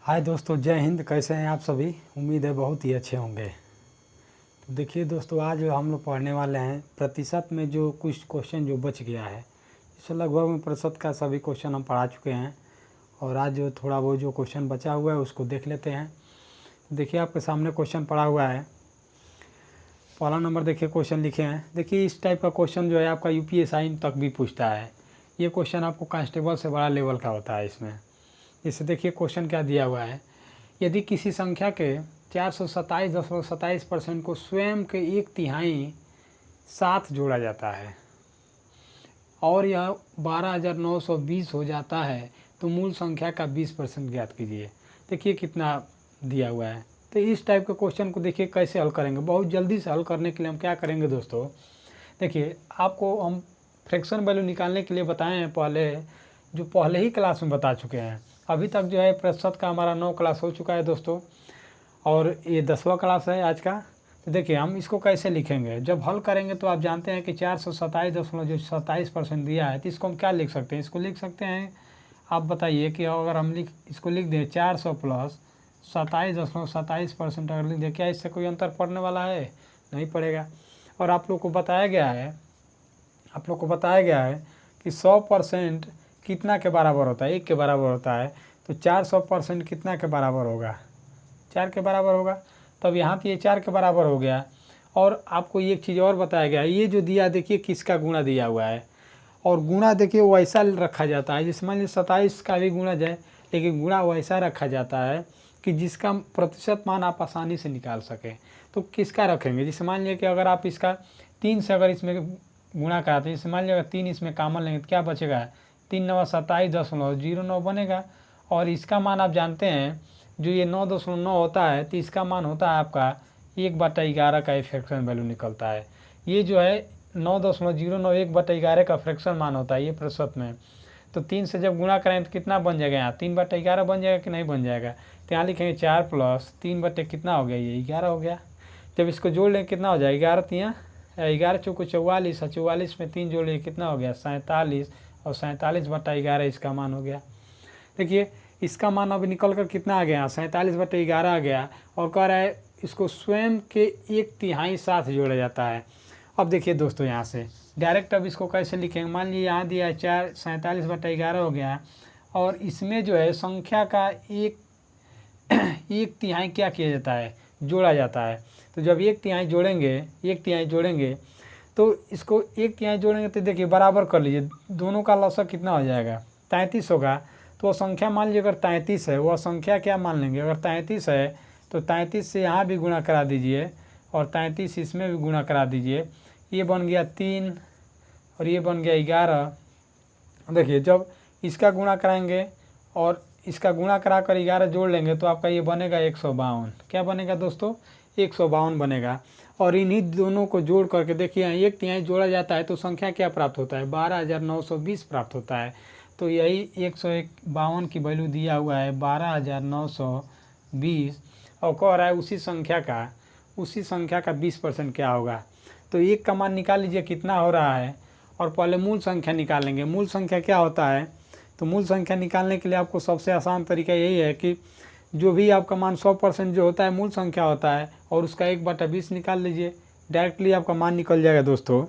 हाय दोस्तों, जय हिंद। कैसे हैं आप सभी? उम्मीद है बहुत ही अच्छे होंगे। तो देखिए दोस्तों, आज हम लोग पढ़ने वाले हैं प्रतिशत में जो कुछ क्वेश्चन जो बच गया है। इसे लगभग में प्रतिशत का सभी क्वेश्चन हम पढ़ा चुके हैं और आज जो थोड़ा बहुत जो क्वेश्चन बचा हुआ है उसको देख लेते हैं। देखिए आपके सामने क्वेश्चन पड़ा हुआ है। पहला नंबर देखिए, क्वेश्चन लिखे हैं। देखिए इस टाइप का क्वेश्चन जो है आपका यूपीएससी तक भी पूछता है। ये क्वेश्चन आपको कांस्टेबल से बड़ा लेवल का होता है इसमें। जैसे देखिए क्वेश्चन क्या दिया हुआ है। यदि किसी संख्या के 427.27% को स्वयं के 1/3 साथ जोड़ा जाता है और यह 12,920 हो जाता है तो मूल संख्या का 20% ज्ञात कीजिए। देखिए कितना दिया हुआ है। तो इस टाइप के क्वेश्चन को देखिए कैसे हल करेंगे। बहुत जल्दी से हल करने के लिए हम क्या करेंगे दोस्तों, देखिए आपको हम फ्रैक्शन वैल्यू निकालने के लिए बताए हैं पहले ही क्लास में बता चुके हैं। अभी तक जो है प्रतिशत का हमारा 9 क्लास हो चुका है दोस्तों और ये 10वां क्लास है आज का। तो देखिए हम इसको कैसे लिखेंगे। जब हल करेंगे तो आप जानते हैं कि 427.27% दिया है तो इसको हम क्या लिख सकते हैं। इसको लिख सकते हैं, आप बताइए कि अगर हम इसको लिख दें 400 प्लस 27.27% अगर लिख दें, क्या इससे कोई अंतर पड़ने वाला है? नहीं पड़ेगा। और आप लोग को बताया गया है कि 100% कितना के बराबर होता है? 1 के बराबर होता है। तो 400% कितना के बराबर होगा? 4 के बराबर होगा। तब यहाँ तो ये 4 के बराबर हो गया। और आपको एक चीज़ और बताया गया है, ये जो दिया देखिए किसका गुणा दिया हुआ है। और गुणा देखिए वैसा रखा जाता है, जिसमें 27 का भी गुणा जाए, लेकिन गुणा वैसा रखा जाता है कि जिसका प्रतिशत मान आप आसानी से निकाल सकें। तो किसका रखेंगे? जैसे मान लीजिए कि अगर आप इसका 3 से अगर इसमें गुणा कराते हैं, जैसे मान लीजिए 3 इसमें कॉमन लेंगे तो क्या बचेगा? 3 9 27.09 बनेगा। और इसका मान आप जानते हैं जो ये 9.9 होता है तो इसका मान होता है आपका 1/11 का फ्रैक्शन वैल्यू निकलता है। ये जो है 9.09 1/11 का फ्रैक्शन मान होता है ये प्रतिशत में। तो 3 से जब गुणा करें तो कितना बन जाएगा? यहाँ 3/11 बन जाएगा कि नहीं बन जाएगा? तो यहाँ लिखेंगे 4 प्लस 3 बटे कितना हो गया? ये 11 हो गया। जब इसको जोड़ लें कितना हो जाएगा? 11 तियाँ 11 चौको 44 और 44 में 3 जोड़ लें कितना हो गया? 47 और 47/11 इसका मान हो गया। देखिए इसका मान अब निकल कर कितना आ गया? 47/11 आ गया। और कह रहा है इसको स्वयं के 1/3 साथ जोड़ा जाता है। अब देखिए दोस्तों यहाँ से डायरेक्ट अब इसको कैसे लिखेंगे। मान लीजिए यहाँ दिया है 47/11 हो गया और इसमें जो है संख्या का 1/3 क्या किया जाता है? जोड़ा जाता है। तो जब 1/3 जोड़ेंगे तो इसको 1/3 जोड़ेंगे तो देखिए बराबर कर लीजिए, दोनों का लसागु कितना हो जाएगा? 33 होगा। तो वह संख्या मान लीजिए अगर 33 है, वह संख्या क्या मान लेंगे? अगर 33 है तो 33 से यहाँ भी गुणा करा दीजिए और 33 इसमें भी गुणा करा दीजिए। ये बन गया 3 और ये बन गया 11। देखिए जब इसका गुणा कराएंगे और इसका गुणा करा कर 11 जोड़ लेंगे तो आपका ये बनेगा 152। क्या बनेगा दोस्तों? 152 बनेगा। और इन्हीं दोनों को जोड़ करके देखिए यहाँ 1/3 जोड़ा जाता है तो संख्या क्या प्राप्त होता है? 12,920 प्राप्त होता है। तो यही 152 की वैल्यू दिया हुआ है 12,920 और कह रहा है उसी संख्या का 20% क्या होगा। तो 1 का मान निकाल लीजिए कितना हो रहा है और पहले मूल संख्या निकालेंगे। मूल संख्या क्या होता है? तो मूल संख्या निकालने के लिए आपको सबसे आसान तरीका यही है कि जो भी आपका मान 100% जो होता है मूल संख्या होता है और उसका 1/20 निकाल लीजिए, डायरेक्टली आपका मान निकल जाएगा दोस्तों।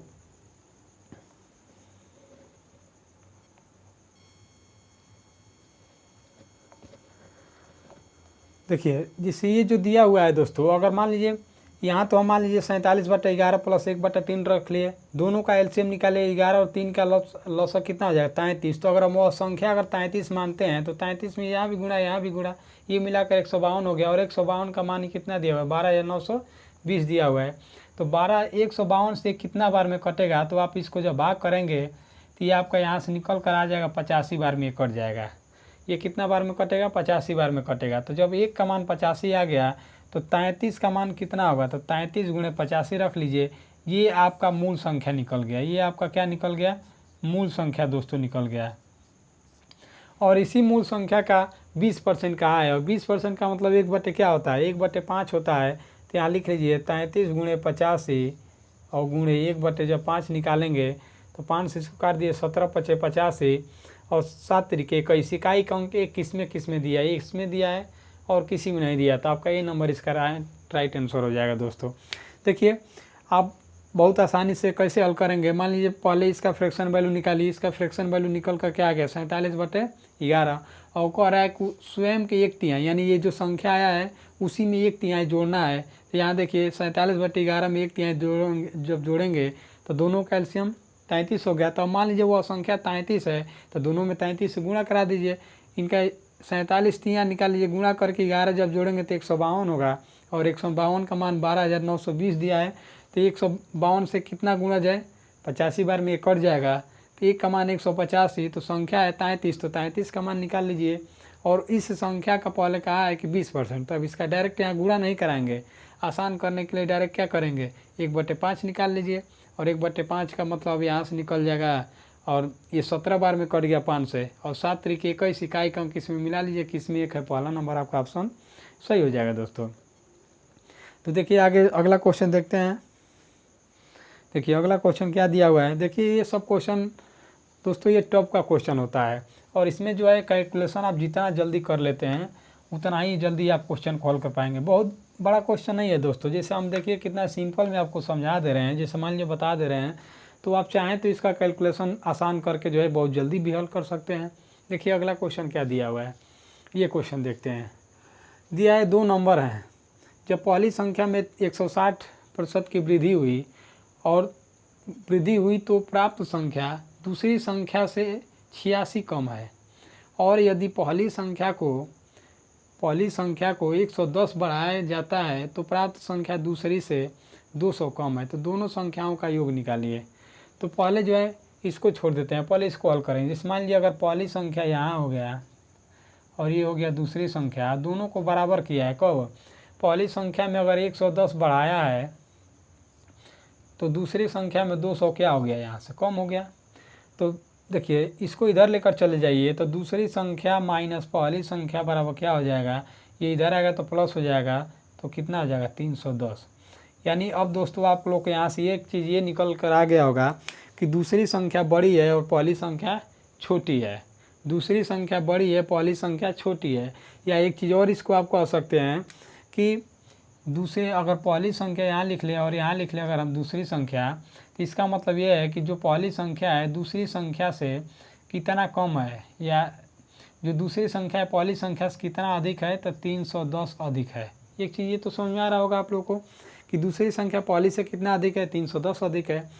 देखिए जैसे ये जो दिया हुआ है दोस्तों, अगर मान लीजिए यहाँ तो हम मान लीजिए 47/11 प्लस 1/3 रख लिए, दोनों का एलसीएम निकाले, 11 और 3 का लौसक कितना हो जाएगा? 33। तो अगर हम वह संख्या अगर 33 मानते हैं तो 33 में यहाँ भी गुणा ये मिलाकर 152 हो गया। और 152 का मान कितना दिया हुआ है? 12,920 दिया हुआ है। तो 152 से कितना बार में कटेगा? तो आप इसको जब भाग करेंगे तो ये आपका यहाँ से निकल कर आ जाएगा 85 बार में कट जाएगा। ये कितना बार में कटेगा? 85 बार में कटेगा। तो जब 1 का मान 85 आ गया तो 33 का मान कितना होगा? तो 33 × 85 रख लीजिए। ये आपका मूल संख्या निकल गया। ये आपका क्या निकल गया? मूल संख्या दोस्तों निकल गया। और इसी मूल संख्या का 20% कहा है और 20% का मतलब 1 क्या होता है? 1/5 होता है। तो यहाँ लिख लीजिए 33 × 85 और गुणे 1 जब 5 निकालेंगे तो 5 से इसको काट दिए, 17×5 = 85 और 7 तरीके 21 इकाई का अंक एक किस में दिया है? इसमें दिया है। और किसी में नहीं दिया, तो आपका ए नंबर इसका राइट आंसर हो जाएगा दोस्तों। देखिए आप बहुत आसानी से कैसे हल करेंगे, मान लीजिए पहले इसका फ्रैक्शन वैल्यू निकालिए, इसका फ्रैक्शन वैल्यू निकल कर क्या आ गया 47/11, और कह रहा है स्वयं के 1/3 यानी ये जो संख्या आया है उसी में 1/3 जोड़ना है। तो यहाँ देखिए 47/11 में 1/3 जब जोड़ेंगे तो दोनों का एलसीएम 33 हो गया। तो मान लीजिए वो संख्या 33 है तो दोनों में 33 से गुणा करा दीजिए, इनका 47 तियाँ निकाल लीजिए, गुणा करके 11 जब जोड़ेंगे तो 152 होगा, और 152 का मान 12,920 दिया है। तो 152 से कितना गुणा जाए, 85 बार में 1 कट जाएगा, तो 1 का मान 185, तो संख्या है 33, तो 33 का मान निकाल लीजिए। और इस संख्या का पहले कहा है कि 20%, तो अब इसका डायरेक्ट यहाँ गुणा नहीं कराएंगे, आसान करने के लिए डायरेक्ट क्या करेंगे 1/5 निकाल लीजिए, और 1/5 का मतलब यहाँ से निकल जाएगा, और ये 17 बार में कट गया 5 से, और 7 तरीके 21 इकाई का अंक किस में मिला लीजिए, किस में 1 है, पहला नंबर आपका ऑप्शन सही हो जाएगा दोस्तों। तो देखिए आगे अगला क्वेश्चन देखते हैं। देखिए अगला क्वेश्चन क्या दिया हुआ है, देखिए ये सब क्वेश्चन दोस्तों ये टॉप का क्वेश्चन होता है, और इसमें जो है कैलकुलेशन आप जितना जल्दी कर लेते हैं उतना ही जल्दी आप क्वेश्चन कॉल कर पाएंगे। बहुत बड़ा क्वेश्चन नहीं है दोस्तों, जैसे हम देखिए कितना सिंपल में आपको समझा दे रहे हैं, जैसे मान लीजिए बता दे रहे हैं, तो आप चाहें तो इसका कैलकुलेशन आसान करके जो है बहुत जल्दी भी हल कर सकते हैं। देखिए अगला क्वेश्चन क्या दिया हुआ है, ये क्वेश्चन देखते हैं। दिया है 2 नंबर हैं, जब पहली संख्या में 160% की वृद्धि हुई तो प्राप्त संख्या दूसरी संख्या से 86 कम है, और यदि पहली संख्या को 110 बढ़ाया जाता है तो प्राप्त संख्या दूसरी से 200 कम है, तो दोनों संख्याओं का योग निकालिए। तो पहले जो है इसको छोड़ देते हैं, पहले इसको हल करेंगे। जैसे मान लीजिए अगर पहली संख्या यहाँ हो गया और ये हो गया दूसरी संख्या, दोनों को बराबर किया है। कब, पहली संख्या में अगर 110 बढ़ाया है तो दूसरी संख्या में 200 क्या हो गया, यहाँ से कम हो गया। तो देखिए इसको इधर लेकर चले जाइए, तो दूसरी संख्या माइनस पहली संख्या बराबर क्या हो जाएगा, ये इधर आएगा तो प्लस हो जाएगा, तो कितना हो जाएगा 310। यानी अब दोस्तों आप लोग के यहाँ से एक चीज़ ये निकल कर आ गया होगा कि दूसरी संख्या बड़ी है और पहली संख्या छोटी है, दूसरी संख्या बड़ी है पहली संख्या छोटी है। या एक चीज़ और इसको आप कह सकते हैं कि दूसरे अगर पहली संख्या यहाँ लिख ले और यहाँ लिख ले अगर हम दूसरी संख्या, तो इसका मतलब ये है कि जो पहली संख्या है दूसरी संख्या से कितना कम है, या जो दूसरी संख्या है पहली संख्या से कितना अधिक है, तो 310 अधिक है। एक चीज़ ये तो समझ में आ रहा होगा आप लोग को कि दूसरी संख्या पहली से कितना अधिक है, 310 अधिक है।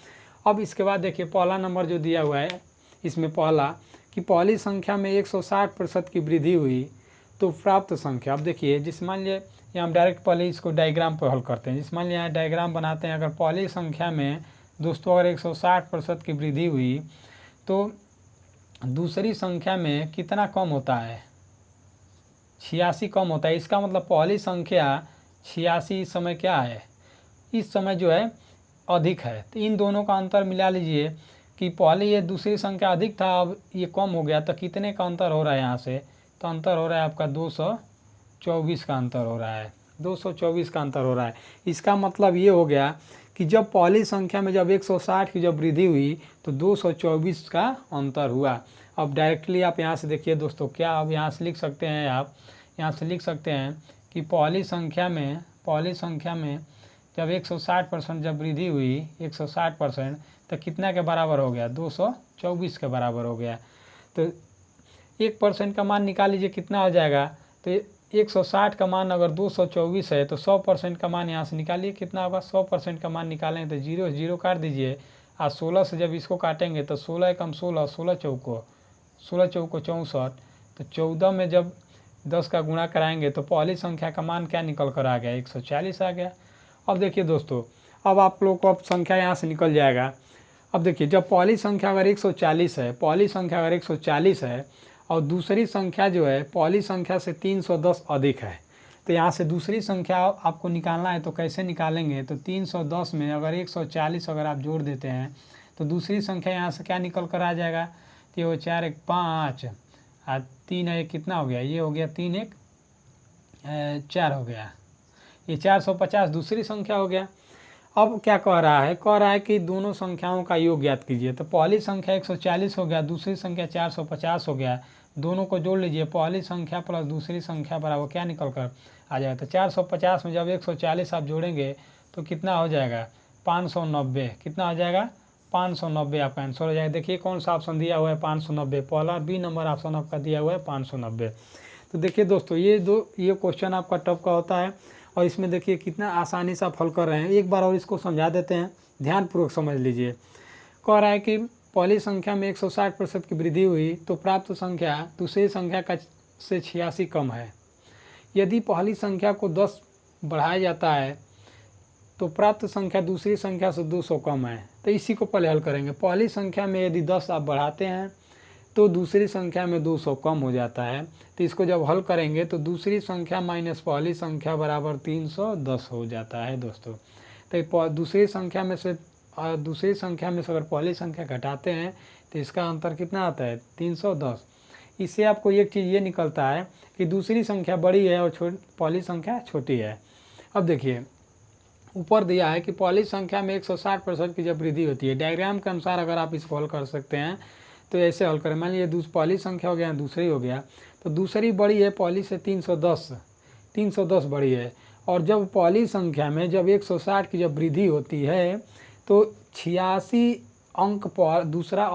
अब इसके बाद देखिए पहला नंबर जो दिया हुआ है इसमें पहला कि पहली संख्या में 160% की वृद्धि हुई तो प्राप्त संख्या। अब देखिए जिस मान लीजिए या हम डायरेक्ट पहले इसको डायग्राम पर हल करते हैं। जिस मान लीजिए यहाँ डायग्राम बनाते हैं, अगर पहली संख्या में दोस्तों अगर 160% की वृद्धि हुई तो दूसरी संख्या में कितना कम होता है, 86 कम होता है। इसका मतलब पहली संख्या 86 इस समय क्या है, इस समय जो है अधिक है। तो इन दोनों का अंतर मिला लीजिए कि पहले ये दूसरी संख्या अधिक था, अब ये कम हो गया, तो कितने का अंतर हो रहा है यहाँ से, तो अंतर हो रहा है आपका 224 का अंतर हो रहा है, 224 का अंतर हो रहा है। इसका मतलब ये हो गया कि जब पहली संख्या में जब 160 की जब वृद्धि हुई तो 224 का अंतर हुआ। अब डायरेक्टली आप यहाँ से देखिए दोस्तों, क्या अब यहाँ से लिख सकते हैं, आप यहाँ से लिख सकते हैं कि पहली संख्या में जब 160% जब वृद्धि हुई 160%, तो कितना के बराबर हो गया, 224 के बराबर हो गया। तो 1% का मान निकाल लीजिए कितना हो जाएगा, तो 160 का मान अगर 224 है तो 100% का मान यहाँ से निकालिए कितना होगा, 100% का मान निकालें तो 0 0 काट दीजिए, और 16 से जब इसको काटेंगे तो 16 एकम 16, 16 चौको 64, तो 14 में जब 10 का गुणा कराएंगे तो पहली संख्या का मान क्या निकल कर आ गया, 140 आ गया। अब देखिए दोस्तों, अब आप लोग को अब संख्या यहाँ से निकल जाएगा। अब देखिए जब पहली संख्या अगर 140 है, पहली संख्या अगर 140 है और दूसरी संख्या जो है पहली संख्या से 310 अधिक है, तो यहाँ से दूसरी संख्या आपको निकालना है। तो कैसे निकालेंगे, तो 310 में अगर 140 अगर आप जोड़ देते हैं तो दूसरी संख्या यहाँ से क्या निकल कर आ जाएगा, तो ये हो 4 1 5 और 3 1 कितना हो गया, ये हो गया 3 1 4 हो गया, ये 450 दूसरी संख्या हो गया। अब क्या कह रहा है कि दोनों संख्याओं का योग ज्ञात कीजिए। तो पहली संख्या 140 हो गया, दूसरी संख्या 450 हो गया, दोनों को जोड़ लीजिए, पहली संख्या प्लस दूसरी संख्या बराबर क्या निकल कर आ जाएगा। तो 450 में जब 140 आप जोड़ेंगे तो कितना हो जाएगा 590, कितना हो जाएगा 590 आपका आंसर हो जाएगा। देखिए कौन सा ऑप्शन दिया हुआ है 590, पहला बी नंबर ऑप्शन आपका दिया हुआ है 590। तो देखिए दोस्तों ये क्वेश्चन आपका टफ का होता है और इसमें देखिए कितना आसानी से आप हल कर रहे हैं। एक बार और इसको समझा देते हैं, ध्यानपूर्वक समझ लीजिए। कह रहा है कि पहली संख्या में 160% की वृद्धि हुई तो प्राप्त संख्या दूसरी संख्या का से 86 कम है। यदि पहली संख्या को 10 बढ़ाया जाता है तो प्राप्त संख्या दूसरी संख्या से 200 कम है। तो इसी को पहले हल करेंगे। पहली संख्या में यदि 10 आप बढ़ाते हैं तो दूसरी संख्या में 200 कम हो जाता है। तो इसको जब हल करेंगे तो दूसरी संख्या माइनस पहली संख्या बराबर 310 हो जाता है दोस्तों। तो दूसरी संख्या में से अगर पहली संख्या घटाते हैं तो इसका अंतर कितना आता है 310। इससे आपको एक चीज़ ये निकलता है कि दूसरी संख्या बड़ी है और पहली संख्या छोटी है। अब देखिए ऊपर दिया है कि पहली संख्या में 160% की जब वृद्धि होती है, डायग्राम के अनुसार अगर आप इसको हल कर सकते हैं तो ऐसे हल करें। मान लीजिए पहली संख्या हो गया, दूसरी हो गया, तो दूसरी बड़ी है पहली से 310 बड़ी है। और जब पहली संख्या में जब 160 की जब वृद्धि होती है तो 86 अंक दूसरा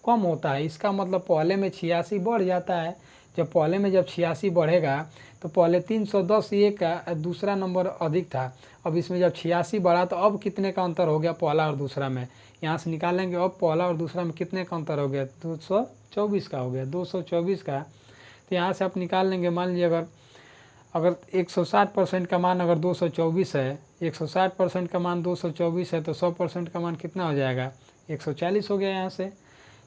कम होता है। इसका मतलब पहले में 86 बढ़ जाता है। जब पहले में जब 86 बढ़ेगा तो पहले 310 ये का दूसरा नंबर अधिक था, अब इसमें जब 86 बढ़ा तो अब कितने का अंतर हो गया पहला और दूसरा में, यहाँ से निकालेंगे। अब पहला और दूसरा में कितने का अंतर हो गया 224 का हो गया, 224 का। तो यहाँ से आप निकाल लेंगे। मान लीजिए अगर 160% का मान अगर 224 है, 160% का मान 224 है तो 100% का मान कितना हो जाएगा 140 हो गया। यहाँ से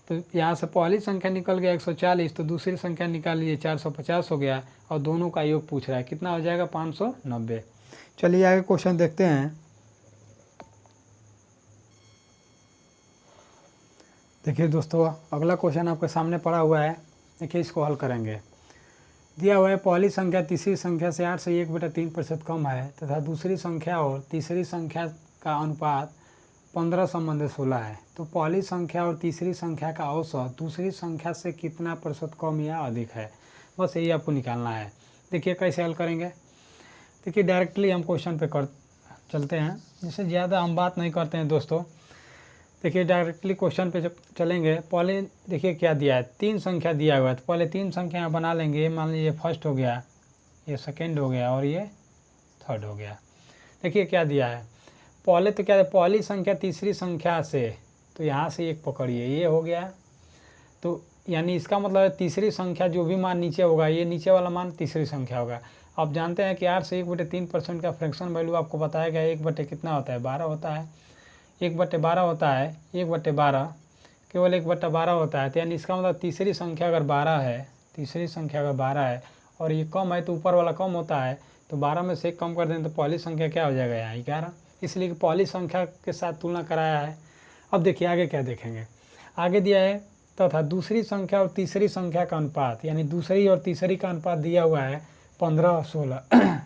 तो यहाँ से पहली संख्या निकल गया 140, तो दूसरी संख्या निकाल लीजिए 450 हो गया और दोनों का योग पूछ रहा है कितना हो जाएगा 590। चलिए आगे क्वेश्चन देखते हैं। देखिए दोस्तों अगला क्वेश्चन आपके सामने पड़ा हुआ है, देखिए इसको हल करेंगे। दिया हुआ है पहली संख्या तीसरी संख्या से 8 से 1/3% कम है तथा दूसरी संख्या और तीसरी संख्या का अनुपात 15:16 है। तो पहली संख्या और तीसरी संख्या का औसत दूसरी संख्या से कितना प्रतिशत कम या अधिक है, बस यही आपको निकालना है। देखिए कैसे हल करेंगे। देखिए डायरेक्टली हम क्वेश्चन पे चलते हैं, जिससे ज़्यादा हम बात नहीं करते हैं दोस्तों। देखिए डायरेक्टली क्वेश्चन पे चलेंगे। पहले देखिए क्या दिया है, 3 संख्या दिया हुआ है, तो पहले 3 संख्या बना लेंगे। मान लीजिए फर्स्ट हो गया, ये सेकेंड हो गया और ये थर्ड हो गया। देखिए क्या दिया है, पहले तो क्या है, पहली संख्या तीसरी संख्या से, तो यहाँ से एक पकड़िए, ये हो गया। तो यानी इसका मतलब है तीसरी संख्या जो भी मान नीचे होगा, ये नीचे वाला मान तीसरी संख्या होगा। आप जानते हैं कि 8 से 1/3% का फ्रैक्शन वैल्यू आपको बताया गया 1 कितना होता है 12 होता है, 1/12 होता है, 1/12 केवल 1/12 होता है। तो यानी इसका मतलब तीसरी संख्या अगर 12 है, तीसरी संख्या अगर 12 है और ये कम है तो ऊपर वाला कम होता है, तो 12 में से 1 कम कर दें तो पहली संख्या क्या हो जाएगा यहाँ 11, इसलिए कि पहली संख्या के साथ तुलना कराया है। अब देखिए आगे क्या देखेंगे। आगे दिया है तथा दूसरी संख्या और तीसरी संख्या का अनुपात, यानी दूसरी और तीसरी का अनुपात दिया हुआ है 15:16।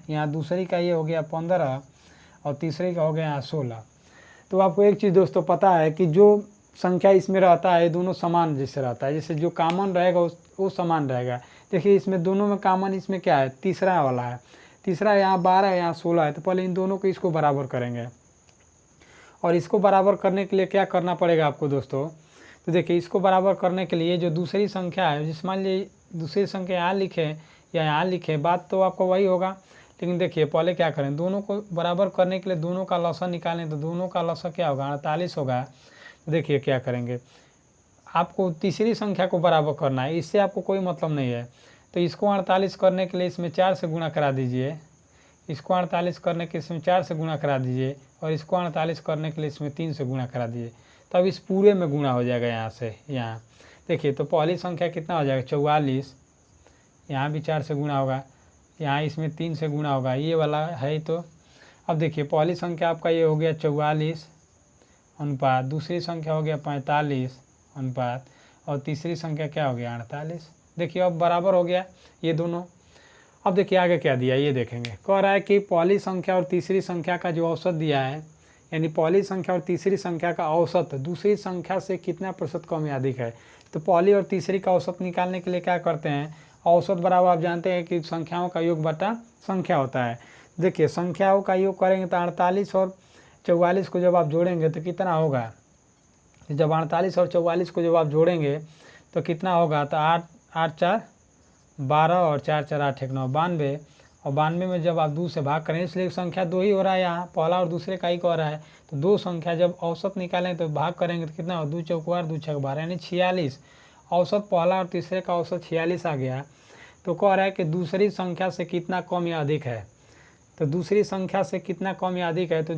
यहाँ दूसरी का ये हो गया 15 और तीसरी का हो गया यहाँ 16। तो आपको एक चीज़ दोस्तों पता है कि जो संख्या इसमें रहता है दोनों समान जैसे रहता है, जैसे जो कॉमन रहेगा वो समान रहेगा। देखिए इसमें दोनों में कॉमन इसमें क्या है, तीसरा वाला है, तीसरा यहाँ 12 है यहाँ 16 है। तो पहले इन दोनों को इसको बराबर करेंगे और इसको बराबर करने के लिए क्या करना पड़ेगा आपको दोस्तों। तो देखिए इसको बराबर करने के लिए जो दूसरी संख्या है, जिस मान लीजिए दूसरी संख्या यहाँ लिखे या यहाँ लिखे, बात तो आपको वही होगा। लेकिन देखिए पहले क्या करें, दोनों को बराबर करने के लिए दोनों का लसा निकालें, तो दोनों का लसा क्या होगा 48 होगा। तो देखिए क्या करेंगे, आपको तीसरी संख्या को बराबर करना है, इससे आपको कोई मतलब नहीं है। तो इसको 48 करने के लिए इसमें 4 से गुणा करा दीजिए, इसको 48 करने के इसमें 4 से गुणा करा दीजिए और इसको 48 करने के लिए इसमें 3 से गुणा करा दीजिए, तब इस पूरे में गुणा हो जाएगा यहाँ से यहाँ। देखिए तो पहली संख्या कितना हो जाएगा 44, यहाँ भी 4 से गुणा होगा, यहाँ इसमें 3 से गुणा होगा, ये वाला है। तो अब देखिए पहली संख्या आपका ये हो गया 44 अनुपात, दूसरी संख्या हो गया 45 अनुपात और तीसरी संख्या क्या हो गया 48। देखिए अब बराबर हो गया ये दोनों। अब देखिए आगे क्या दिया ये देखेंगे। कह रहा है कि पहली संख्या और तीसरी संख्या का जो औसत दिया है, यानी पहली संख्या और तीसरी संख्या का औसत दूसरी संख्या से कितना प्रतिशत कम या अधिक है। तो पहली और तीसरी का औसत निकालने के लिए क्या करते हैं, औसत बराबर आप जानते हैं कि संख्याओं का योग बटा संख्या होता है। देखिए संख्याओं का योग करेंगे तो 48 और 44 को जब आप जोड़ेंगे तो कितना होगा, जब 48 और 44 को जब आप जोड़ेंगे तो कितना होगा, तो 8 8 4 12 और 4 4 8 1 9 92, और 92 में जब आप 2 से भाग करें, इसलिए संख्या 2 ही हो रहा है यहाँ, पहला और दूसरे का ही हो रहा है। तो 2 संख्या जब औसत निकालें तो भाग करेंगे तो कितना हो, 2 चौक 12 2 छक 12 यानी 46। औसत पहला और तीसरे का औसत 46 आ गया। तो कह रहा है कि दूसरी संख्या से कितना कम या अधिक है। तो दूसरी संख्या से कितना कम या अधिक है, तो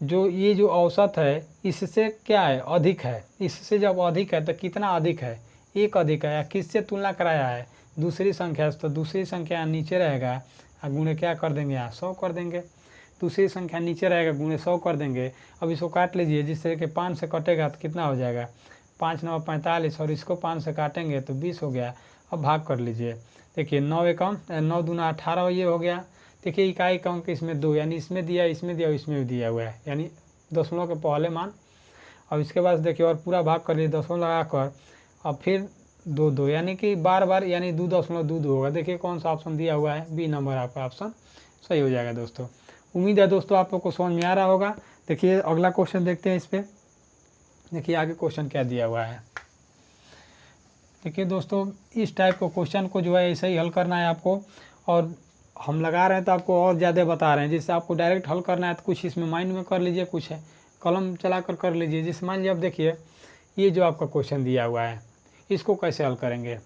जो ये जो औसत है इससे क्या है, अधिक है। इससे जब अधिक है तो कितना अधिक है, एक अधिक है। या किससे तुलना कराया है, दूसरी संख्या से, तो दूसरी संख्या नीचे रहेगा और गुणे क्या कर देंगे, यहाँ 100 कर देंगे। दूसरी संख्या नीचे रहेगा, गुणे 100 कर देंगे। अब इसको काट लीजिए, जिससे कि 5 से कटेगा तो कितना हो जाएगा, 5 9 45, और इसको 5 से काटेंगे तो 20 हो गया। अब भाग कर लीजिए, देखिए 9 एकम 9 दूना 18 ये हो गया। देखिए इकाई का अंक इसमें 2, यानी इसमें दिया, इसमें दिया, इसमें भी दिया हुआ है, यानी दशमलव के पहले मान। अब इसके बाद देखिए और पूरा भाग कर लिए दशमलव लगाकर, अब फिर 2 2, यानी कि बार बार, यानी 2.22 होगा। देखिए कौन सा ऑप्शन दिया हुआ है, बी नंबर आपका ऑप्शन सही हो जाएगा दोस्तों। उम्मीद है दोस्तों आप लोग को समझ में आ रहा होगा। देखिए अगला क्वेश्चन देखते हैं इस पर। देखिए आगे क्वेश्चन क्या दिया हुआ है। देखिए दोस्तों इस टाइप का क्वेश्चन को जो है ऐसे ही हल करना है आपको, और हम लगा रहे हैं तो आपको और ज़्यादा बता रहे हैं। जिससे आपको डायरेक्ट हल करना है तो कुछ इसमें माइंड में कर लीजिए, कुछ है कलम चला कर लीजिए। जिससे मान लीजिए अब देखिए ये जो आपका क्वेश्चन दिया हुआ है इसको कैसे हल करेंगे।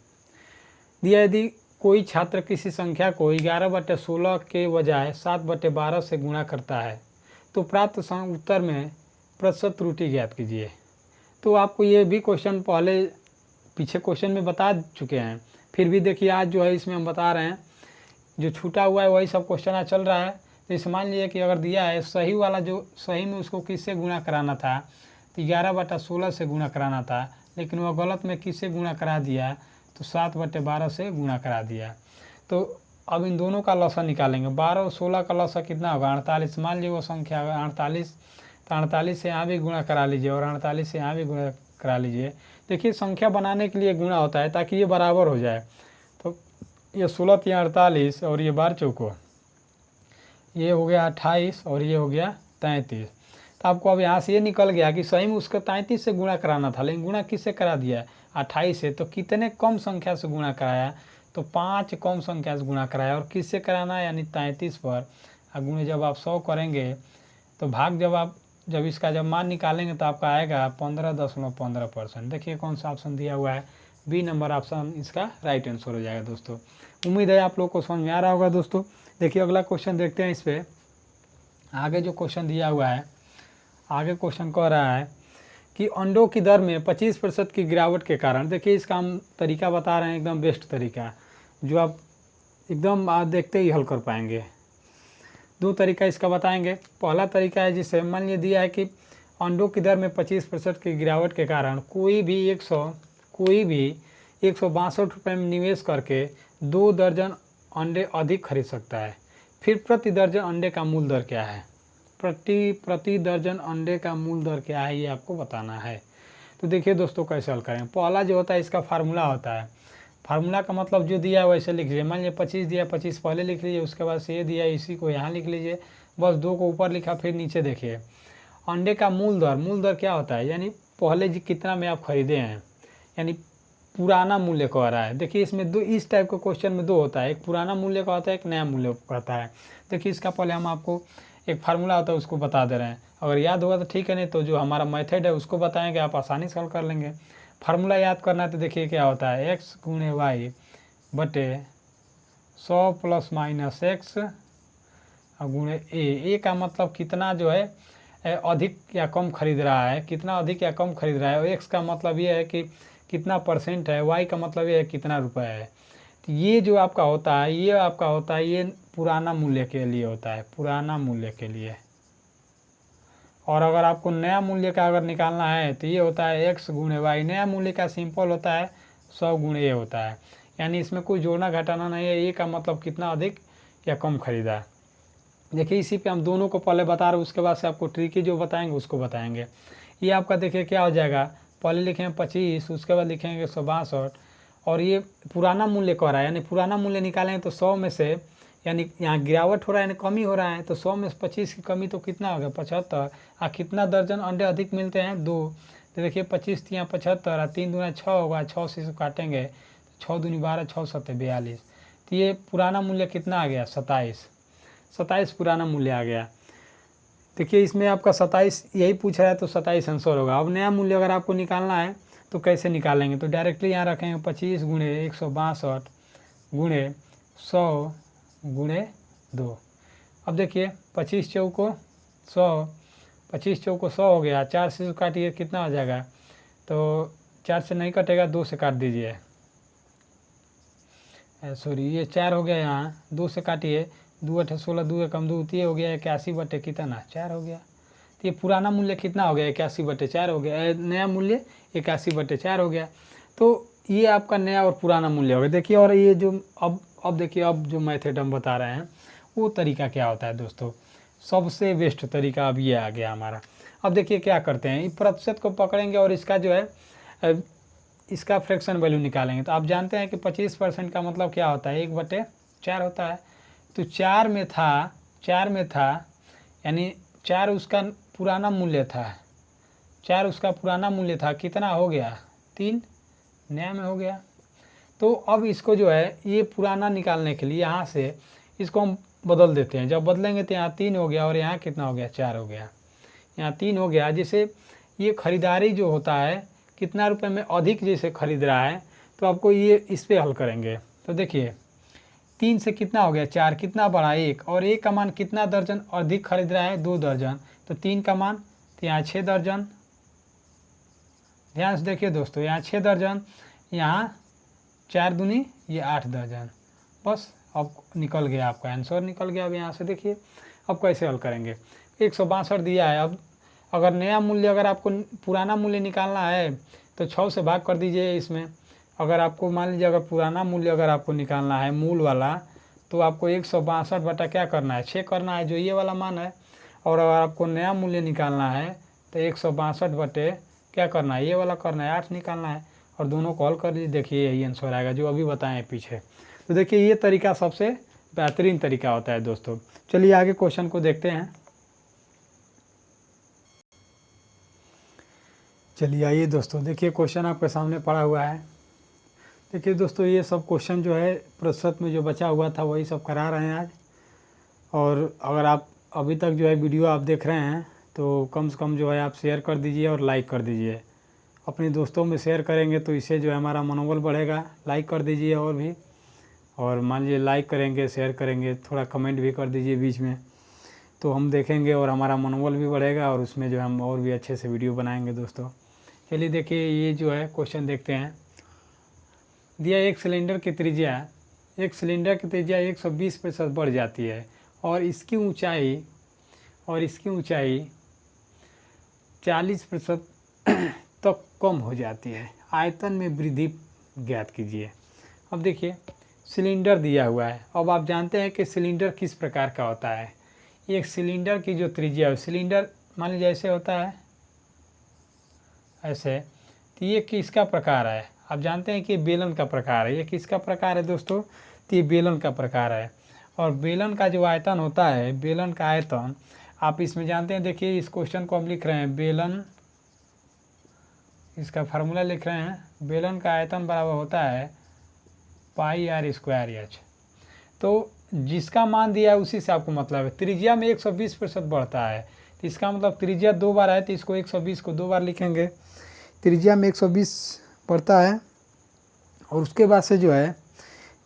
दिया यदि कोई छात्र किसी संख्या को 11/16 के बजाय 7/12 से गुणा करता है तो प्राप्त उत्तर में प्रतिशत त्रुटि ज्ञात कीजिए। तो आपको ये भी क्वेश्चन पहले पीछे क्वेश्चन में बता चुके हैं, फिर भी देखिए आज जो है इसमें हम बता रहे हैं। जो छूटा हुआ है वही सब क्वेश्चन आज चल रहा है। तो इसे मान लीजिए कि अगर दिया है सही वाला, जो सही में उसको किससे गुणा कराना था, तो 11/16 से गुणा कराना था, लेकिन वह गलत में किससे गुणा करा दिया, तो 7/12 से गुणा करा दिया। तो अब इन दोनों का लसा निकालेंगे। 12 और 16 का लसा कितना होगा, 48। मान लीजिए वो संख्या 48, तो 48 से यहाँ भी गुणा करा लीजिए और 48 से यहाँ भी गुणा करा लीजिए। देखिए संख्या बनाने के लिए गुणा होता है ताकि ये बराबर हो जाए। तो ये 16 या 48 और ये 12 चौको, ये हो गया 28 और ये हो गया 33। तो आपको अब यहाँ से ये निकल गया कि सही में उसको 33 से गुणा कराना था, लेकिन गुणा किससे करा दिया, 28 से। तो कितने कम संख्या से गुणा कराया, तो 5 कम संख्या से गुणा कराया। और किससे कराना है, यानी 33 पर। और गुणे जब आप 100 करेंगे तो भाग जब इसका जब मान निकालेंगे तो आपका आएगा 15.15%। देखिए कौन सा ऑप्शन दिया हुआ है, बी नंबर ऑप्शन इसका राइट आंसर हो जाएगा दोस्तों। उम्मीद है आप लोग को समझ में आ रहा होगा दोस्तों। देखिए अगला क्वेश्चन देखते हैं इस पर। आगे जो क्वेश्चन दिया हुआ है, आगे क्वेश्चन कह रहा है कि अंडों की दर में 25% की गिरावट के कारण, देखिए इसका हम तरीका बता रहे हैं, एकदम बेस्ट तरीका जो आप एकदम देखते ही हल कर पाएंगे। 2 तरीका इसका बताएंगे। पहला तरीका है जिससे मान लीजिए दिया है कि अंडों की दर में 25% की गिरावट के कारण कोई भी 162 रुपये में निवेश करके 2 दर्जन अंडे अधिक खरीद सकता है। फिर प्रति दर्जन अंडे का मूल दर क्या है, प्रति दर्जन अंडे का मूल दर क्या है, ये आपको बताना है। तो देखिए दोस्तों कैसे हल करेंगे। पहला जो होता है इसका फार्मूला होता है। फार्मूला का मतलब जो दिया है वैसे लिख लीजिए। मान लीजिए 25 दिया, 25 पहले लिख लीजिए, उसके बाद से ये दिया इसी को यहाँ लिख लीजिए, बस 2 को ऊपर लिखा। फिर नीचे देखिए अंडे का मूल दर क्या होता है, यानी पहले जी कितना में आप खरीदे हैं, यानी पुराना मूल्य कह रहा है। देखिए इसमें 2 इस टाइप के क्वेश्चन में 2 होता है, एक पुराना मूल्य का होता है, एक नया मूल्य का होता है। देखिए इसका पहले हम आपको एक फार्मूला होता है उसको बता दे रहे हैं, अगर याद होगा तो ठीक है, नहीं तो जो हमारा मेथड है उसको बताएंगे, आप आसानी से हल कर लेंगे। फार्मूला याद करना है तो देखिए क्या होता है, x गुणे वाई बटे 100 + - x गुणे ए का मतलब कितना जो है अधिक या कम खरीद रहा है, कितना अधिक या कम खरीद रहा है। और x का मतलब ये है कि कितना % है, y का मतलब ये है कितना रुपए है। तो ये जो आपका होता है, ये आपका होता है, ये पुराना मूल्य के लिए होता है, पुराना मूल्य के लिए। और अगर आपको नया मूल्य का अगर निकालना है तो ये होता है x गुणे वाई। नया मूल्य का सिंपल होता है 100 गुणे ए होता है, यानी इसमें कोई जोड़ना घटाना नहीं है। ए का मतलब कितना अधिक या कम खरीदा है। देखिए इसी पे हम दोनों को पहले बता रहे हैं, उसके बाद से आपको ट्रिकी जो बताएंगे उसको बताएंगे। ये आपका देखिए क्या हो जाएगा, पहले लिखेंगे 25, उसके बाद लिखेंगे 162 और ये पुराना मूल्य कह रहा है, यानी पुराना मूल्य निकालेंगे तो 100 में से, यानी यहाँ गिरावट हो रहा है यानी कमी हो रहा है, तो 100 में से 25 की कमी तो कितना हो गया 75। कितना दर्जन अंडे अधिक मिलते हैं 2, तो देखिए 25 यहाँ 75 और 3 दूना 6 होगा, 6 से इसको काटेंगे 6 दूनी 12, 6 सत्ते 42, तो ये पुराना मूल्य कितना आ गया 27 पुराना मूल्य आ गया। देखिए इसमें आपका 27 यही पूछ रहा है तो 27 आंसर होगा। अब नया मूल्य अगर आपको निकालना है तो कैसे निकालेंगे, तो डायरेक्टली यहाँ रखेंगे 25 गुणे 162 गुणे 100 गुणे 2। अब देखिए 25 चौको 100, 25 चौको 100 हो गया, 4 से काटिए कितना हो जाएगा, तो 4 से नहीं कटेगा, 2 से काट दीजिए, सॉरी ये 4 हो गया, यहाँ 2 से काटिए, 2 8 16, 2 एकम 2, ये हो गया 81 बटे कितना 4 हो गया। तो ये पुराना मूल्य कितना हो गया 81 बटे 4 हो गया, नया मूल्य 81 बटे 4 हो गया। तो ये आपका नया और पुराना मूल्य हो गया। देखिए और ये जो अब देखिए अब जो मेथड हम बता रहे हैं वो तरीका क्या होता है दोस्तों, सबसे बेस्ट तरीका अब ये आ गया हमारा। अब देखिए क्या करते हैं, इस प्रतिशत को पकड़ेंगे और इसका जो है इसका फ्रैक्शन वैल्यू निकालेंगे। तो आप जानते हैं कि 25% का मतलब क्या होता है 1/4 होता है। तो 4 में था यानी 4 उसका पुराना मूल्य था, 4 उसका पुराना मूल्य था, कितना हो गया 3 नया में हो गया। तो अब इसको जो है ये पुराना निकालने के लिए यहाँ से इसको हम बदल देते हैं, जब बदलेंगे तो यहाँ 3 हो गया और यहाँ कितना हो गया 4 हो गया, यहाँ 3 हो गया। जैसे ये खरीदारी जो होता है कितना रुपए में अधिक जैसे खरीद रहा है तो आपको ये इस पर हल करेंगे। तो देखिए 3 से कितना हो गया 4, कितना बढ़ा 1, और 1 का मान कितना दर्जन अधिक खरीद रहा है 2 दर्जन, तो 3 का मान तो यहाँ 6 दर्जन। ध्यान से देखिए दोस्तों, यहाँ 6 दर्जन, यहाँ 4 दूनी ये 8 दर्जन। बस अब निकल गया आपका आंसर, निकल गया। अब यहाँ से देखिए अब कैसे हल करेंगे, 162 दिया है। अब अगर नया मूल्य अगर आपको पुराना मूल्य निकालना है तो 6 से भाग कर दीजिए इसमें। अगर आपको मान लीजिए अगर पुराना मूल्य अगर आपको निकालना है मूल वाला, तो आपको 162 बटा क्या करना है 6 करना है, जो ये वाला मान है। और अगर आपको नया मूल्य निकालना है तो 162 बटे क्या करना है ये वाला करना है 8 निकालना है, और दोनों को हल कर लीजिए, देखिए यही आंसर आएगा जो अभी बताएं पीछे। तो देखिए ये तरीका सबसे बेहतरीन तरीका होता है दोस्तों। चलिए आगे क्वेश्चन को देखते हैं। चलिए आइए दोस्तों, देखिए क्वेश्चन आपके सामने पड़ा हुआ है। देखिए दोस्तों ये सब क्वेश्चन जो है प्रतिशत में जो बचा हुआ था वही सब करा रहे हैं आज। और अगर आप अभी तक जो है वीडियो आप देख रहे हैं तो कम से कम जो है आप शेयर कर दीजिए और लाइक कर दीजिए। अपने दोस्तों में शेयर करेंगे तो इससे जो है हमारा मनोबल बढ़ेगा। लाइक कर दीजिए और भी, और मान लीजिए लाइक करेंगे शेयर करेंगे थोड़ा कमेंट भी कर दीजिए बीच में, तो हम देखेंगे और हमारा मनोबल भी बढ़ेगा और उसमें जो है हम और भी अच्छे से वीडियो बनाएंगे दोस्तों। चलिए देखिए ये जो है क्वेश्चन देखते हैं। दिया एक सिलेंडर की त्रिज्या 120% बढ़ जाती है और इसकी ऊंचाई 40% तक कम हो जाती है। आयतन में वृद्धि ज्ञात कीजिए। अब देखिए सिलेंडर दिया हुआ है। अब आप जानते हैं कि सिलेंडर किस प्रकार का होता है। एक सिलेंडर की जो त्रिज्या है, सिलेंडर मान लीजिए ऐसे होता है ऐसे, तो ये किसका प्रकार है, आप जानते हैं कि बेलन का प्रकार है। ये किसका प्रकार है दोस्तों, तो ये बेलन का प्रकार है। और बेलन का जो आयतन होता है, बेलन का आयतन आप इसमें जानते हैं। देखिए इस क्वेश्चन को हम लिख रहे हैं बेलन, इसका फार्मूला लिख रहे हैं। बेलन का आयतन बराबर होता है πr²h। तो जिसका मान दिया है उसी से आपको मतलब है। त्रिज्या में 120% बढ़ता है, तो इसका मतलब त्रिज्या 2 बार है तो इसको 120 को 2 बार लिखेंगे। त्रिज्या में 120 बढ़ता है और उसके बाद से जो है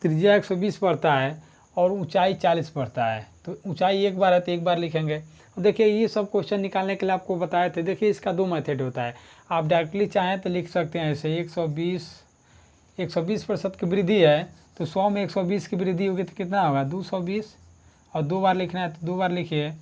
त्रिज्या 120 बढ़ता है और ऊंचाई 40 बढ़ता है, तो ऊंचाई 1 बार है तो 1 बार लिखेंगे। देखिए ये सब क्वेश्चन निकालने के लिए आपको बताए थे। देखिए इसका 2 मेथड होता है। आप डायरेक्टली चाहें तो लिख सकते हैं ऐसे 120% की वृद्धि है तो 100 में 120 की वृद्धि होगी तो कितना होगा 220, और 2 बार लिखना है तो 2 बार लिखिए।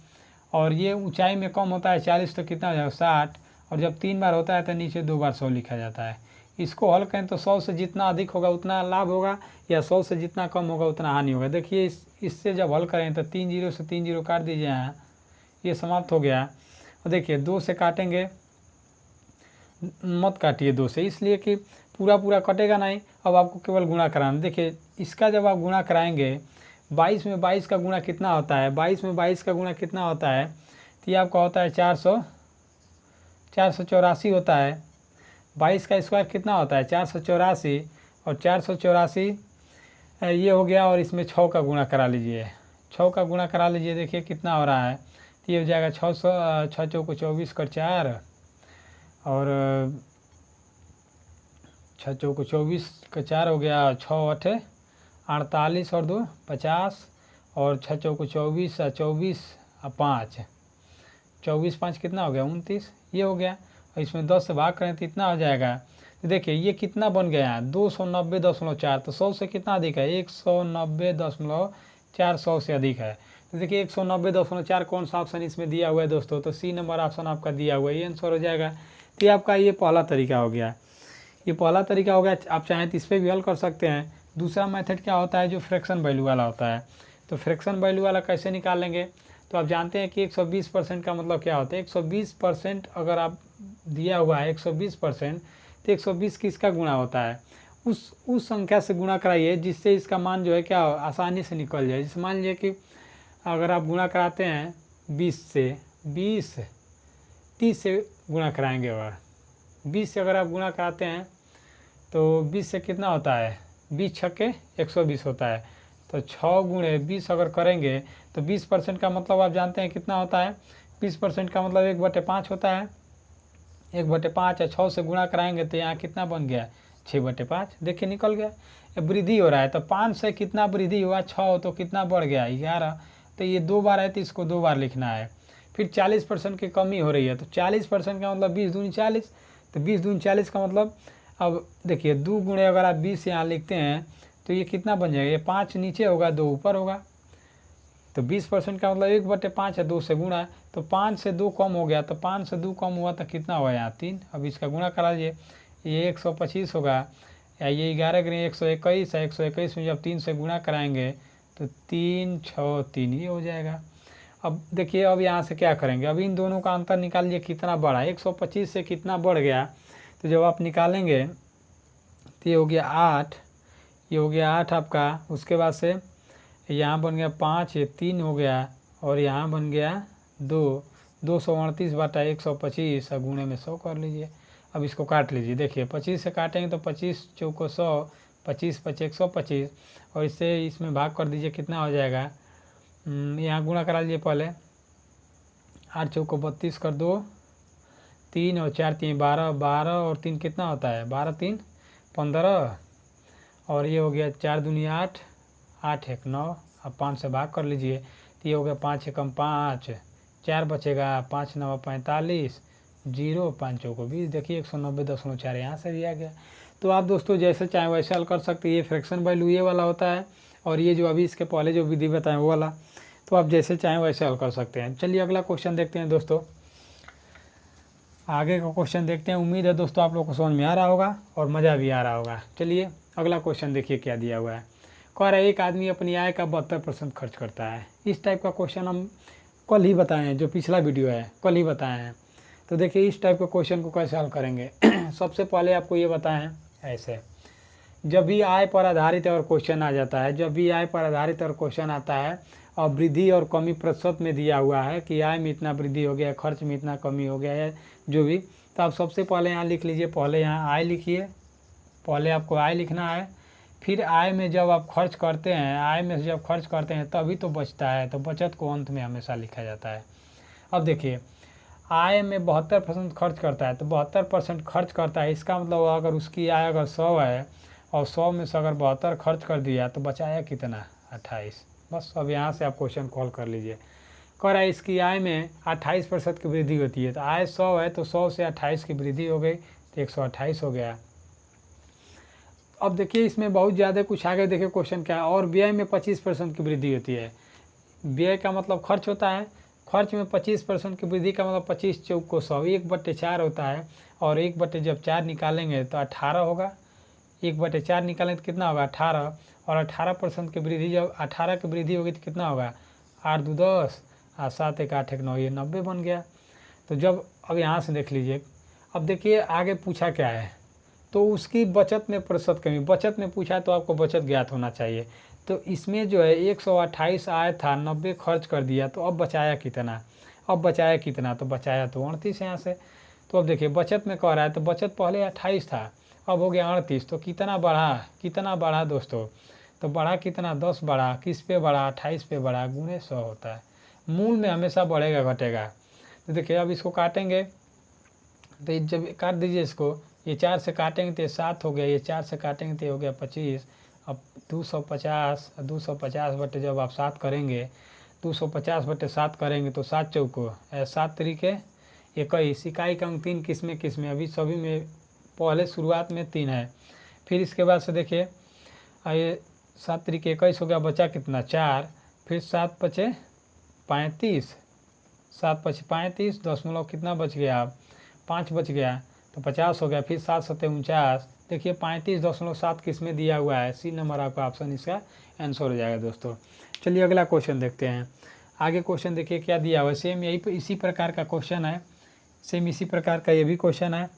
और ये ऊंचाई में कम होता है 40 तो कितना हो जाएगा 60, और जब 3 बार होता है तो नीचे 2 बार 100 लिखा जाता है। इसको हल करें तो 100 से जितना अधिक होगा उतना लाभ होगा, या 100 से जितना कम होगा उतना हानि होगा। देखिए इससे जब हल करें तो 3 0 से 3 0 काट दीजिए, यहाँ ये समाप्त हो गया। और देखिए 2 से काटेंगे, मत काटिए 2 से, इसलिए कि पूरा पूरा कटेगा नहीं। अब आपको केवल गुणा कराना। देखिए इसका जब आप गुणा कराएंगे 22 में 22 का गुणा कितना होता है, 22 में 22 का गुणा कितना होता है, तो ये आपका होता है 484 होता है। 22 का स्क्वायर कितना होता है 484, और 484 ये हो गया, और इसमें 6 का गुणा करा लीजिए, 6 का गुणा करा लीजिए। देखिए कितना हो रहा है, तो ये हो जाएगा 600, 6 चौको 24 कर 4, और 6 चौको 24 का 4 हो गया, 6 अठे 48 और 2 50, और 6 चौको 24 24 5, 24 5 कितना हो गया 29, ये हो गया। और इसमें 10 से भाग करें तो इतना हो जाएगा। तो देखिए ये कितना बन गया 290.4, तो 100 से कितना अधिक है 190.4, 100 से अधिक है। तो देखिए 190.4 कौन सा ऑप्शन इसमें दिया हुआ है दोस्तों, तो सी नंबर ऑप्शन आपका दिया हुआ है, ये आंसर हो जाएगा। तो ये आपका ये पहला तरीका हो गया, ये पहला तरीका हो गया। आप चाहें तो इस पर भी हल कर सकते हैं। दूसरा मेथड क्या होता है, जो फ्रैक्शन वैल्यू वाला होता है। तो फ्रैक्शन वैल्यू वाला कैसे निकालेंगे, तो आप जानते हैं कि 120% का मतलब क्या होता है। 120% अगर आप दिया हुआ है 120%, तो 120 किसका गुणा होता है, उस संख्या से गुणा कराइए जिससे इसका मान जो है क्या आसानी से निकल जाए। जैसे मान लीजिए कि अगर आप गुणा कराते हैं 20 से, 20 30 से गुणा कराएंगे, अगर 20 से अगर आप गुणा कराते हैं तो 20 से कितना होता है 20 छक्के 120 होता है। तो 6 गुणे 20 अगर करेंगे तो 20% का मतलब आप जानते हैं कितना होता है, 20% का मतलब 1/5 होता है। 1/5 या 6 से गुणा कराएंगे तो यहाँ कितना बन गया 6/5। देखिए निकल गया, वृद्धि हो रहा है। तो 5 से कितना वृद्धि हुआ 6, तो कितना बढ़ गया 11। तो ये 2 बार है तो इसको 2 बार लिखना है। फिर 40% की कमी हो रही है, तो 40% का मतलब 20 दूनी 40, तो 20 दूनी 40 का मतलब अब देखिए 2 गुणे अगर आप 20 यहाँ लिखते हैं तो ये कितना बन जाएगा, ये 5 नीचे होगा 2 ऊपर होगा। तो 20% का मतलब 1/5 है, 2 से गुणा, तो 5 से 2 कम हो गया, तो 5 से 2 कम हुआ तो कितना हुआ यहाँ 3। अब इसका गुणा करा लीजिए, ये 125 होगा, या ये 11 गुणे 121 है, 121 में जब 3 से गुणा कराएंगे तो 3 6 3 ये हो जाएगा। अब देखिए अब यहाँ से क्या करेंगे, अब इन दोनों का अंतर निकालिए कितना बढ़ा, 125 से कितना बढ़ गया। तो जब आप निकालेंगे तो ये हो गया 8, ये हो गया 8 आपका। उसके बाद से यहाँ बन गया 5, ये 3 हो गया, और यहाँ बन गया 2, 238/125 गुणे में 100 कर लीजिए। अब इसको काट लीजिए, देखिए 25 से काटेंगे तो 25 चौको 100, 25 5 125, और इससे इसमें भाग कर दीजिए कितना हो जाएगा, यहाँ गुणा करा लीजिए पहले, 8 चौको 32 कर 2, 3 और 4 3 12, 12 और 3 कितना होता है 12 3 15, और ये हो गया 4 दूनी 8, 8 1 9। अब 5 से भाग कर लीजिए, तो ये हो गया 5 एकम 5, 4 बचेगा, 5 9 45, 0 5 चौको 20। देखिए 190.4 यहाँ से भी आ गया। तो आप दोस्तों जैसे चाहें वैसे हल कर सकते हैं। ये फ्रैक्शन वैल्यू ये वाला होता है, और ये जो अभी इसके पहले जो विधि बताएं वो वाला, तो आप जैसे चाहें वैसे हल कर सकते हैं। चलिए अगला क्वेश्चन देखते हैं दोस्तों, आगे का क्वेश्चन देखते हैं। उम्मीद है दोस्तों आप लोग को समझ में आ रहा होगा और मज़ा भी आ रहा होगा। चलिए अगला क्वेश्चन देखिए क्या दिया हुआ है। कह रहा है एक आदमी अपनी आय का 72% खर्च करता है। इस टाइप का क्वेश्चन हम कल ही बताए हैं, जो पिछला वीडियो है कल ही बताए हैं। तो देखिए इस टाइप का क्वेश्चन को कैसे हल करेंगे। सबसे पहले आपको ये बताएं, ऐसे जब भी आय पर आधारित और क्वेश्चन आ जाता है, जब भी आय पर आधारित और क्वेश्चन आता है और वृद्धि और कमी प्रतिशत में दिया हुआ है कि आय में इतना वृद्धि हो गया, खर्च में इतना कमी हो गया है जो भी, तो आप सबसे पहले यहाँ लिख लीजिए, पहले यहाँ आय लिखिए, पहले आपको आय लिखना है। फिर आय में जब आप खर्च करते हैं, आय में जब खर्च करते हैं तभी तो बचता है, तो बचत को अंत में हमेशा लिखा जाता है। अब देखिए आय में 72% खर्च करता है, तो 72% खर्च करता है, इसका मतलब अगर उसकी आय अगर 100 है और 100 में से अगर 72 खर्च कर दिया तो बचाया कितना 28। बस अब यहाँ से आप क्वेश्चन कॉल कर लीजिए। कह रहा है इसकी आय में 28% की वृद्धि होती है, तो आय 100 है तो 100 से 28 की वृद्धि हो गई तो 128 हो गया। अब देखिए इसमें बहुत ज़्यादा कुछ आगे देखिए क्वेश्चन क्या है, और व्यय में 25% की वृद्धि होती है। व्यय का मतलब खर्च होता है, खर्च में 25% की वृद्धि का मतलब 25 चौको 100, 1/4 होता है, और 1/4 निकालेंगे तो 18 होगा। 1/4 निकालेंगे तो कितना होगा 18, और 18% की वृद्धि, जब 18 की वृद्धि होगी तो कितना होगा 8 2 10 और 7 1 8 1 9, ये 90 बन गया। तो जब अब यहाँ से देख लीजिए अब देखिए आगे पूछा क्या है, तो उसकी बचत में प्रतिशत कमी, बचत में पूछा है तो आपको बचत ज्ञात होना चाहिए। तो इसमें जो है 128 आया था, 90 खर्च कर दिया, तो अब बचाया कितना, तो बचाया तो 38 यहाँ से। तो अब देखिए बचत में कह रहा है, तो बचत पहले 28 था, अब हो गया 38, तो कितना बढ़ा दोस्तों, तो बढ़ा कितना, 10 बढ़ा, किस पे बढ़ा, 28 पे बढ़ा, गुणे 100 होता है। मूल में हमेशा बढ़ेगा घटेगा। तो देखिए अब इसको काटेंगे, तो जब काट दीजिए इसको, ये 4 से काटेंगे तो 7 हो गया, ये 4 से काटेंगे तो हो गया 25। अब 250 बटे जब आप 7 करेंगे, 250 बटे 7 करेंगे तो 7 चौको 7 तरीके 21। इकाई का अंक 3 किस में, अभी सभी में पहले शुरुआत में 3 है। फिर इसके बाद से देखिए ये 7 तरीके 21 हो गया, बचा कितना 4, फिर 7 पचे 35, 7 पचे 35, दशमलव कितना बच गया, 5 बच गया, तो 50 हो गया, फिर 7 सत्ते 49। देखिए 35.7 किस में दिया हुआ है, सी नंबर आपका ऑप्शन इसका आंसर हो जाएगा दोस्तों। चलिए अगला क्वेश्चन देखते हैं। आगे क्वेश्चन देखिए क्या दिया हुआ है, सेम इसी प्रकार का क्वेश्चन है, सेम इसी प्रकार का ये भी क्वेश्चन है।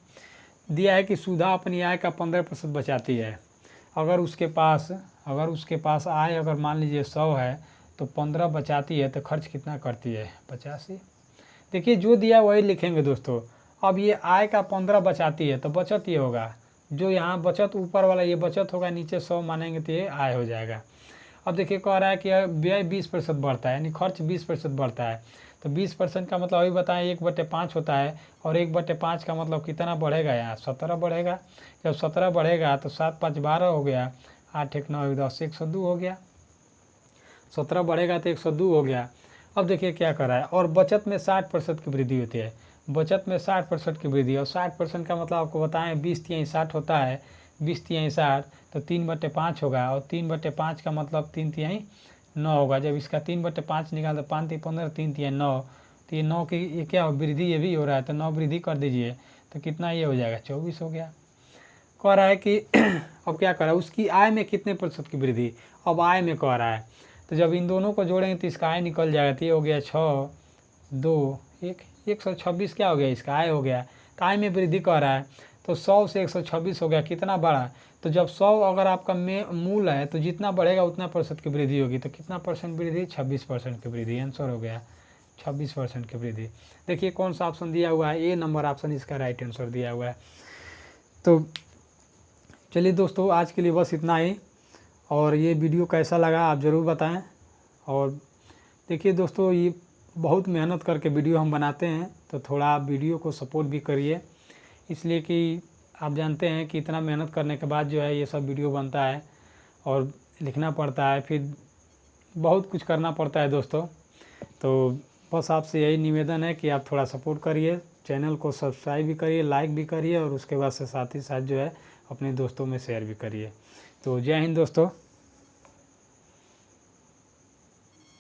दिया है कि सुधा अपनी आय का 15% बचाती है। अगर उसके पास आय अगर मान लीजिए 100 है तो 15 बचाती है, तो खर्च कितना करती है, 85। देखिए जो दिया वही लिखेंगे दोस्तों। अब ये आय का 15 बचाती है तो बचत ये होगा, जो यहाँ बचत ऊपर वाला ये बचत होगा, नीचे 100 मानेंगे तो ये आय हो जाएगा। अब देखिए कह रहा है कि व्यय 20% बढ़ता है, यानी खर्च 20% बढ़ता है। तो 20% का मतलब अभी बताएं 1/5 होता है, और 1/5 का मतलब कितना बढ़ेगा, यहाँ 17 बढ़ेगा। जब 17 बढ़ेगा तो 7 5 12 हो गया, 8 1 9 10 102 हो गया, 17 बढ़ेगा तो 102 हो गया। अब देखिए क्या कर रहा है, और बचत में 60% की वृद्धि होती है, बचत में 60% की वृद्धि। और 60% का मतलब आपको बताएं 20 3 60 होता है, 20 3 60 तो 3/5 होगा, और 3/5 का मतलब 3 3 9 होगा। जब इसका 3/5 निकाल तो 5 3 15 3 3 9, तो ये 9 की ये क्या वृद्धि ये भी हो रहा है, तो 9 वृद्धि कर दीजिए तो कितना ये हो जाएगा, 24 हो गया। कह रहा है कि अब क्या कर रहा है, उसकी आय में कितने प्रतिशत की वृद्धि, अब आय में कह रहा है। तो जब इन दोनों को जोड़ेंगे तो इसका आय निकल जाएगा, तो ये हो गया 6 2 1 126 क्या हो गया, इसका आय हो गया। तो आय में वृद्धि कह रहा है, तो 100 से 126 हो गया, कितना बढ़ा, तो जब 100 अगर आपका मूल है तो जितना बढ़ेगा उतना प्रतिशत की वृद्धि होगी। तो कितना परसेंट वृद्धि, 26% की वृद्धि, आंसर हो गया 26% की वृद्धि। देखिए कौन सा ऑप्शन दिया हुआ है, ए नंबर ऑप्शन इसका राइट आंसर दिया हुआ है। तो चलिए दोस्तों आज के लिए बस इतना ही, और ये वीडियो कैसा लगा आप ज़रूर बताएं। और देखिए दोस्तों ये बहुत मेहनत करके वीडियो हम बनाते हैं, तो थोड़ा आप वीडियो को सपोर्ट भी करिए, इसलिए कि आप जानते हैं कि इतना मेहनत करने के बाद जो है ये सब वीडियो बनता है, और लिखना पड़ता है, फिर बहुत कुछ करना पड़ता है दोस्तों। तो बस आपसे यही निवेदन है कि आप थोड़ा सपोर्ट करिए, चैनल को सब्सक्राइब भी करिए, लाइक भी करिए, और उसके बाद से साथ ही साथ जो है अपने दोस्तों में शेयर भी करिए। तो जय हिंद दोस्तों।